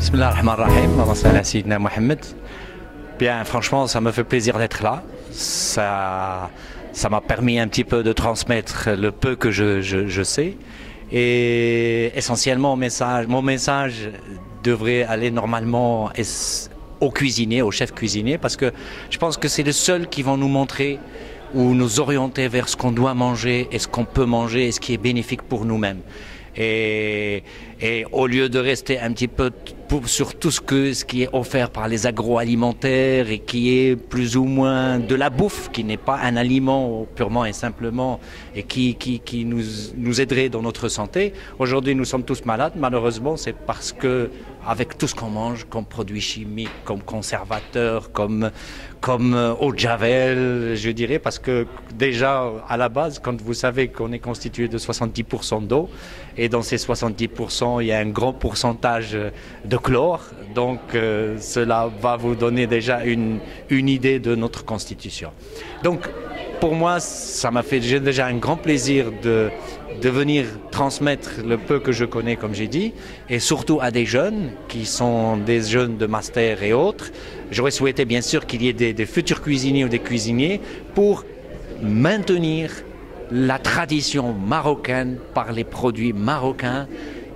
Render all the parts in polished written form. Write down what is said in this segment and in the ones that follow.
Bismillah ar-Rahman ar-Rahim, Allahumma salli ala Sayyidina Mohamed. Bien, franchement, ça me fait plaisir d'être là. Ça m'a permis un petit peu de transmettre le peu que je sais. Et essentiellement, mon message devrait aller normalement au cuisinier, au chef cuisinier, parce que je pense que c'est les seuls qui vont nous montrer ou nous orienter vers ce qu'on doit manger et ce qu'on peut manger et ce qui est bénéfique pour nous-mêmes. Et au lieu de rester un petit peu sur tout ce qui est offert par les agroalimentaires et qui est plus ou moins de la bouffe, qui n'est pas un aliment purement et simplement et qui nous aiderait dans notre santé. Aujourd'hui, nous sommes tous malades. Malheureusement, c'est parce que avec tout ce qu'on mange, comme produits chimiques, comme conservateurs, comme eau de javel, je dirais, parce que déjà à la base, quand vous savez qu'on est constitué de 70% d'eau, et dans ces 70%, il y a un grand pourcentage de chlore, donc cela va vous donner déjà une idée de notre constitution. Donc pour moi, ça m'a fait déjà un grand plaisir de venir transmettre le peu que je connais, comme j'ai dit, et surtout à des jeunes qui sont des jeunes de master et autres. J'aurais souhaité bien sûr qu'il y ait des futurs cuisiniers ou des cuisiniers pour maintenir la tradition marocaine par les produits marocains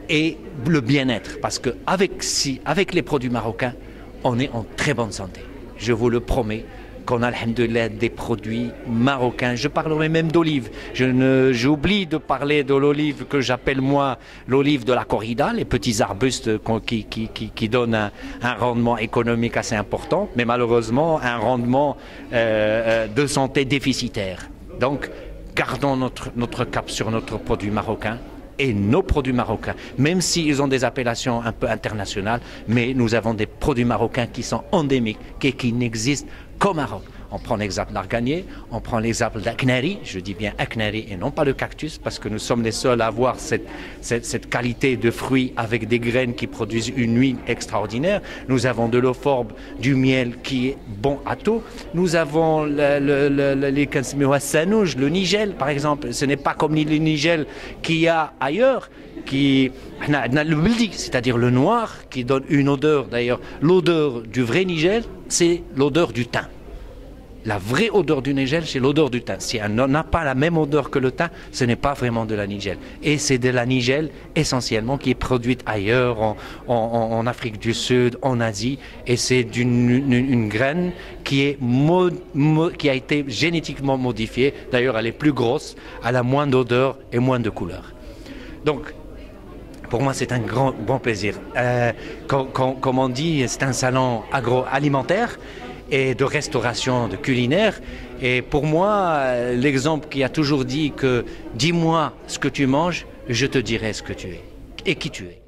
et le bien-être. Parce qu'avec les produits marocains, on est en très bonne santé. Je vous le promets. Qu'on a, alhamdoulilah, des produits marocains. Je parlerai même d'olive. J'oublie de parler de l'olive que j'appelle moi l'olive de la corrida, les petits arbustes qui donnent un rendement économique assez important, mais malheureusement un rendement de santé déficitaire. Donc, gardons notre cap sur notre produit marocain et nos produits marocains, même s'ils ont des appellations un peu internationales, mais nous avons des produits marocains qui sont endémiques et qui n'existent qu'au Maroc. On prend l'exemple d'Arganier, on prend l'exemple d'Aknari, je dis bien Aknari et non pas le cactus, parce que nous sommes les seuls à avoir cette qualité de fruits avec des graines qui produisent une huile extraordinaire. Nous avons de l'euphorbes, du miel qui est bon à tout. Nous avons le nigel, par exemple. Ce n'est pas comme le nigel qu'il y a ailleurs, c'est-à-dire le noir, qui donne une odeur. D'ailleurs, l'odeur du vrai nigel, c'est l'odeur du thym. La vraie odeur du nigel, c'est l'odeur du thym. Si elle n'a pas la même odeur que le thym, ce n'est pas vraiment de la nigel. Et c'est de la nigel essentiellement qui est produite ailleurs, en Afrique du Sud, en Asie. Et c'est une graine qui a été génétiquement modifiée. D'ailleurs, elle est plus grosse, elle a moins d'odeur et moins de couleur. Donc, pour moi, c'est un bon plaisir. Comme on dit, c'est un salon agroalimentaire et de restauration, de culinaire. Et pour moi, l'exemple qui a toujours dit que « dis-moi ce que tu manges, je te dirai ce que tu es et qui tu es ».